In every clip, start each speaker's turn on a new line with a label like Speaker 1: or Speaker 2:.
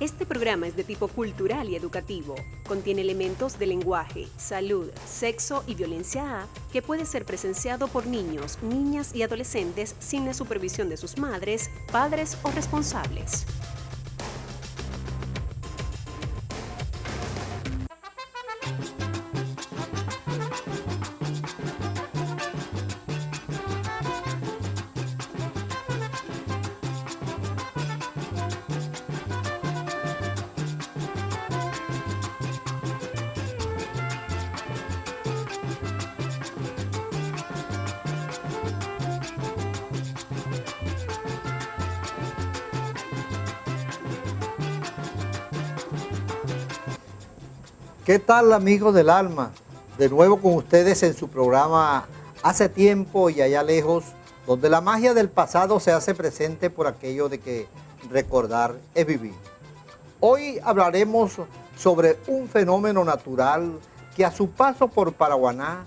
Speaker 1: Este programa es de tipo cultural y educativo. Contiene elementos de lenguaje, salud, sexo y violencia A que puede ser presenciado por niños, niñas y adolescentes sin la supervisión de sus madres, padres o responsables.
Speaker 2: ¿Qué tal, amigos del alma? De nuevo con ustedes en su programa Hace tiempo y allá lejos, donde la magia del pasado se hace presente por aquello de que recordar es vivir. Hoy hablaremos sobre un fenómeno natural que a su paso por Paraguaná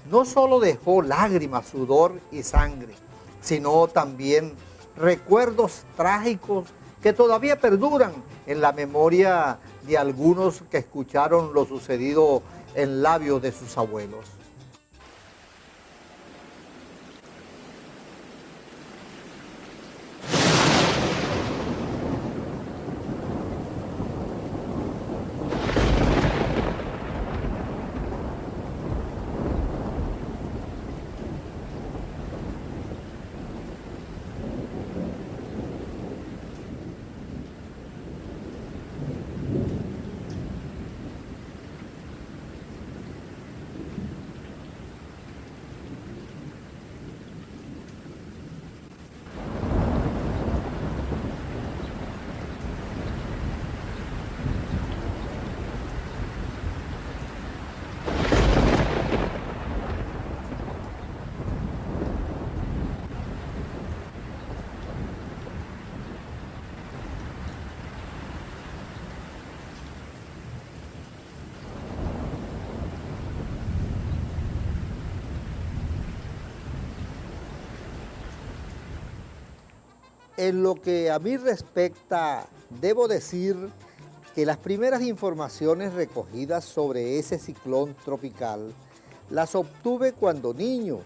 Speaker 2: no solo dejó lágrimas, sudor y sangre, sino también recuerdos trágicos que todavía perduran en la memoria de algunos que escucharon lo sucedido en labios de sus abuelos. En lo que a mí respecta, debo decir que las primeras informaciones recogidas sobre ese ciclón tropical las obtuve cuando niño,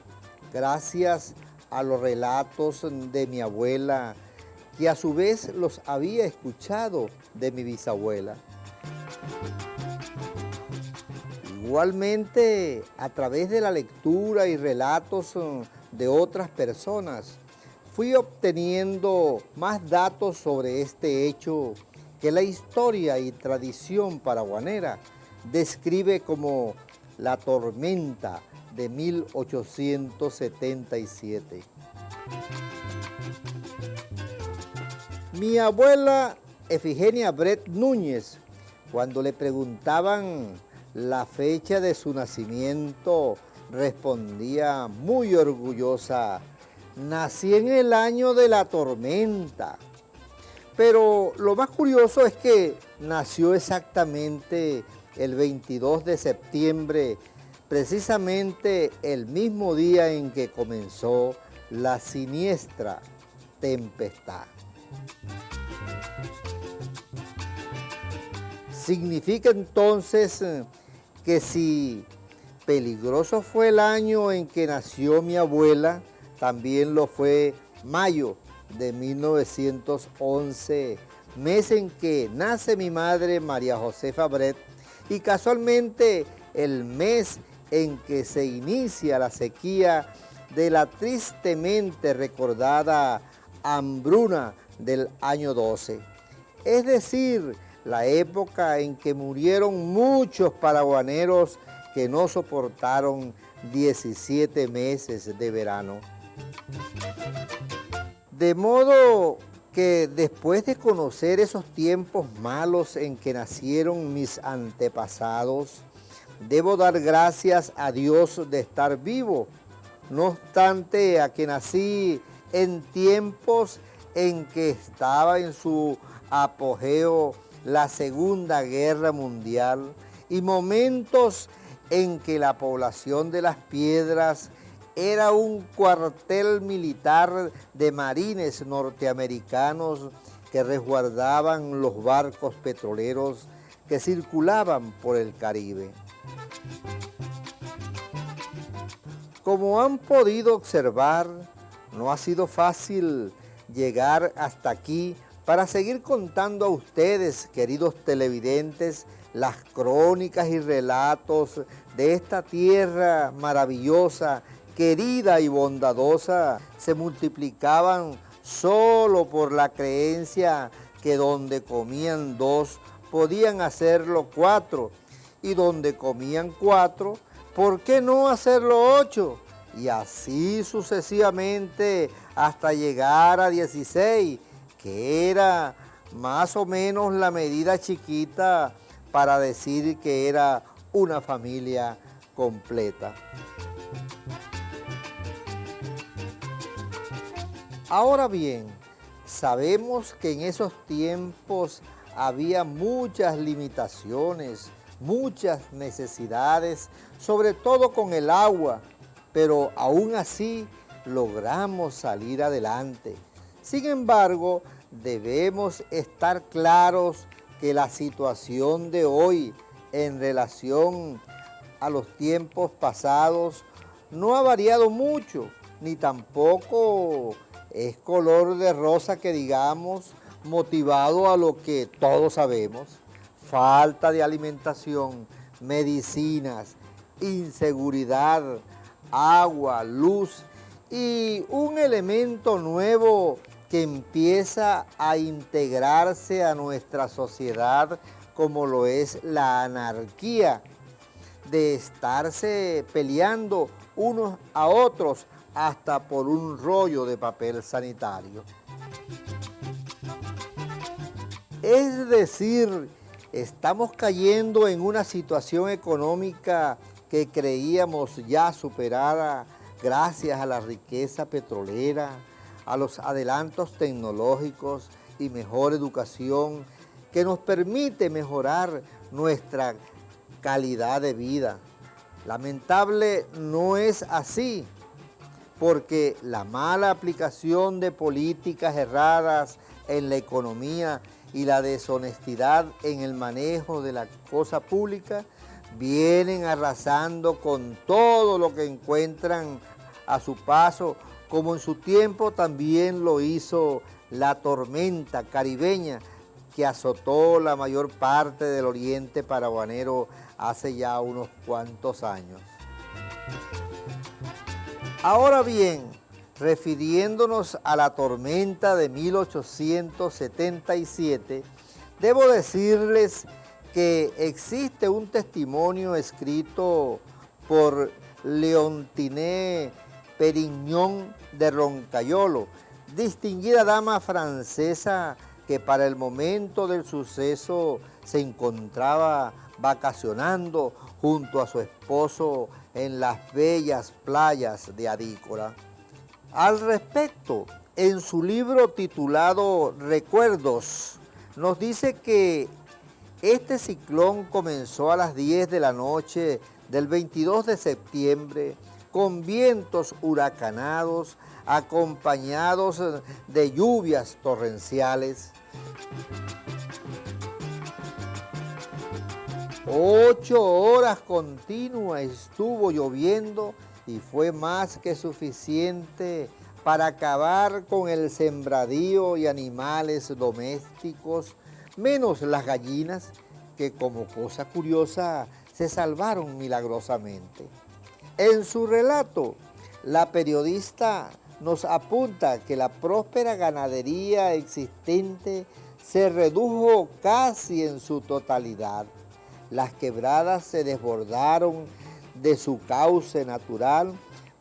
Speaker 2: gracias a los relatos de mi abuela, que a su vez los había escuchado de mi bisabuela. Igualmente, a través de la lectura y relatos de otras personas, fui obteniendo más datos sobre este hecho que la historia y tradición paraguanera describe como la tormenta de 1877. Mi abuela Efigenia Bret Núñez, cuando le preguntaban la fecha de su nacimiento, respondía muy orgullosa: nací en el año de la tormenta. Pero lo más curioso es que nació exactamente el 22 de septiembre, precisamente el mismo día en que comenzó la siniestra tempestad. Significa entonces que si peligroso fue el año en que nació mi abuela, también lo fue mayo de 1911, mes en que nace mi madre María Josefa Bret, y casualmente el mes en que se inicia la sequía de la tristemente recordada hambruna del año 12. Es decir, la época en que murieron muchos paraguaneros que no soportaron 17 meses de verano. De modo que después de conocer esos tiempos malos en que nacieron mis antepasados, debo dar gracias a Dios de estar vivo, no obstante a que nací en tiempos en que estaba en su apogeo la Segunda Guerra Mundial y momentos en que la población de Las Piedras era un cuartel militar de marines norteamericanos que resguardaban los barcos petroleros que circulaban por el Caribe. Como han podido observar, no ha sido fácil llegar hasta aquí para seguir contando a ustedes, queridos televidentes, las crónicas y relatos de esta tierra maravillosa, querida y bondadosa. Se multiplicaban solo por la creencia que donde comían 2, podían hacerlo 4, y donde comían 4, ¿por qué no hacerlo 8? Y así sucesivamente hasta llegar a 16, que era más o menos la medida chiquita para decir que era una familia completa. Ahora bien, sabemos que en esos tiempos había muchas limitaciones, muchas necesidades, sobre todo con el agua, pero aún así logramos salir adelante. Sin embargo, debemos estar claros que la situación de hoy en relación a los tiempos pasados no ha variado mucho, ni tampoco es color de rosa que digamos, motivado a lo que todos sabemos: falta de alimentación, medicinas, inseguridad, agua, luz y un elemento nuevo que empieza a integrarse a nuestra sociedad, como lo es la anarquía, de estarse peleando unos a otros hasta por un rollo de papel sanitario. Es decir, estamos cayendo en una situación económica que creíamos ya superada gracias a la riqueza petrolera, a los adelantos tecnológicos y mejor educación que nos permite mejorar nuestra calidad de vida. Lamentable no es así, porque la mala aplicación de políticas erradas en la economía y la deshonestidad en el manejo de la cosa pública vienen arrasando con todo lo que encuentran a su paso, como en su tiempo también lo hizo la tormenta caribeña que azotó la mayor parte del oriente paraguanero hace ya unos cuantos años. Ahora bien, refiriéndonos a la tormenta de 1877, debo decirles que existe un testimonio escrito por Leontiné Perignon de Roncayolo, distinguida dama francesa que para el momento del suceso se encontraba vacacionando junto a su esposo en las bellas playas de Adícora. Al respecto, en su libro titulado Recuerdos, nos dice que este ciclón comenzó a las 10 de la noche del 22 de septiembre con vientos huracanados acompañados de lluvias torrenciales. 8 horas continuas estuvo lloviendo y fue más que suficiente para acabar con el sembradío y animales domésticos, menos las gallinas, que como cosa curiosa se salvaron milagrosamente. En su relato, la periodista nos apunta que la próspera ganadería existente se redujo casi en su totalidad. Las quebradas se desbordaron de su cauce natural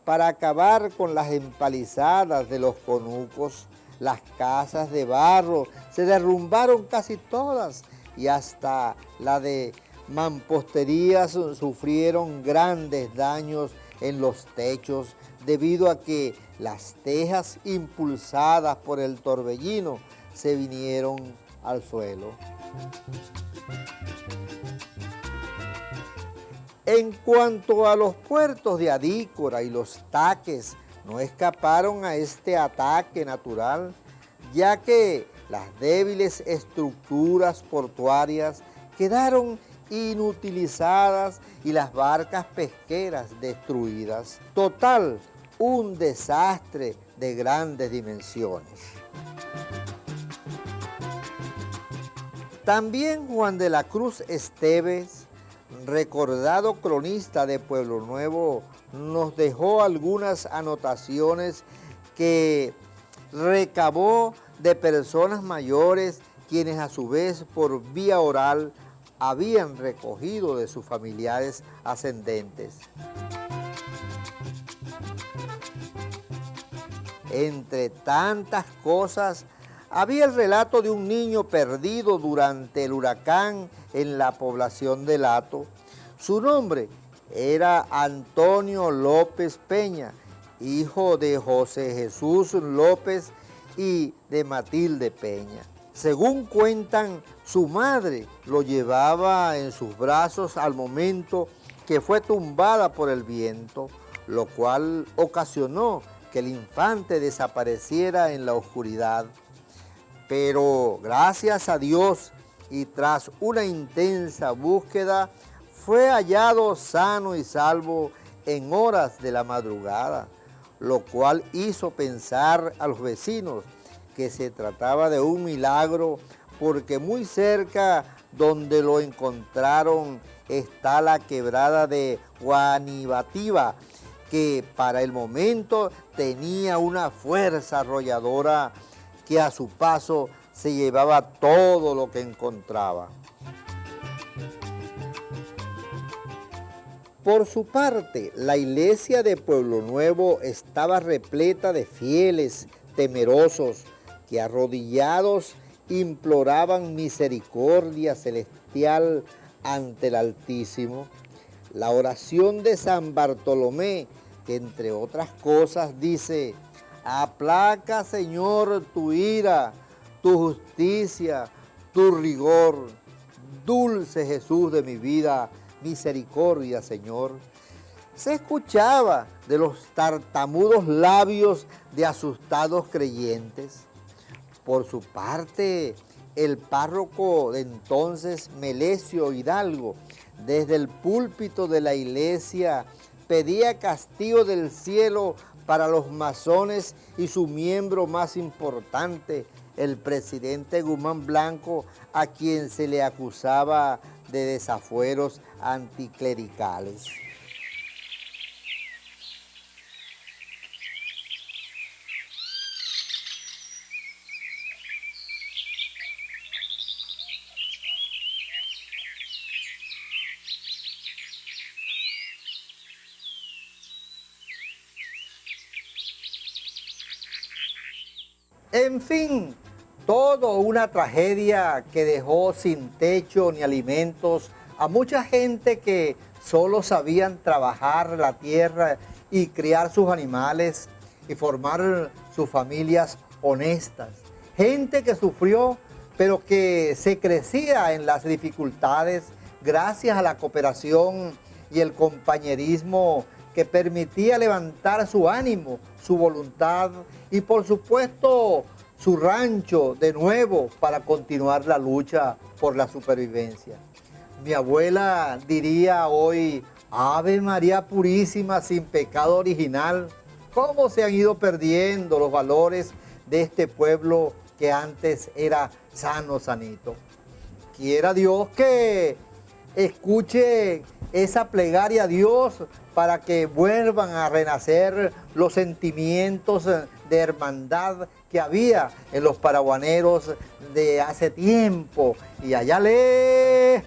Speaker 2: para acabar con las empalizadas de los conucos. Las casas de barro se derrumbaron casi todas y hasta la de mamposterías sufrieron grandes daños en los techos debido a que las tejas impulsadas por el torbellino se vinieron al suelo. En cuanto a los puertos de Adícora y los taques, no escaparon a este ataque natural, ya que las débiles estructuras portuarias quedaron inutilizadas y las barcas pesqueras destruidas. Total, un desastre de grandes dimensiones. También Juan de la Cruz Esteves, recordado cronista de Pueblo Nuevo, nos dejó algunas anotaciones que recabó de personas mayores, quienes a su vez por vía oral habían recogido de sus familiares ascendentes. Entre tantas cosas, había el relato de un niño perdido durante el huracán en la población de Lato. Su nombre era Antonio López Peña, hijo de José Jesús López y de Matilde Peña. Según cuentan, su madre lo llevaba en sus brazos al momento que fue tumbada por el viento, lo cual ocasionó que el infante desapareciera en la oscuridad. Pero gracias a Dios y tras una intensa búsqueda, fue hallado sano y salvo en horas de la madrugada, lo cual hizo pensar a los vecinos que se trataba de un milagro, porque muy cerca donde lo encontraron está la quebrada de Guanibativa, que para el momento tenía una fuerza arrolladora que a su paso se llevaba todo lo que encontraba. Por su parte, la iglesia de Pueblo Nuevo estaba repleta de fieles temerosos que arrodillados imploraban misericordia celestial ante el Altísimo. La oración de San Bartolomé, que entre otras cosas dice: aplaca, Señor, tu ira, tu justicia, tu rigor. Dulce Jesús de mi vida, misericordia, Señor. Se escuchaba de los tartamudos labios de asustados creyentes. Por su parte, el párroco de entonces, Melesio Hidalgo, desde el púlpito de la iglesia, pedía castigo del cielo para los masones y su miembro más importante, el presidente Guzmán Blanco, a quien se le acusaba de desafueros anticlericales. En fin, todo una tragedia que dejó sin techo ni alimentos a mucha gente que solo sabían trabajar la tierra y criar sus animales y formar sus familias honestas. Gente que sufrió, pero que se crecía en las dificultades gracias a la cooperación y el compañerismo que permitía levantar su ánimo, su voluntad y por supuesto su rancho de nuevo para continuar la lucha por la supervivencia. Mi abuela diría hoy: Ave María Purísima, sin pecado original. ¿Cómo se han ido perdiendo los valores de este pueblo que antes era sano, sanito? Quiera Dios que escuche esa plegaria a Dios para que vuelvan a renacer los sentimientos de hermandad que había en los paraguaneros de hace tiempo y allá lejos.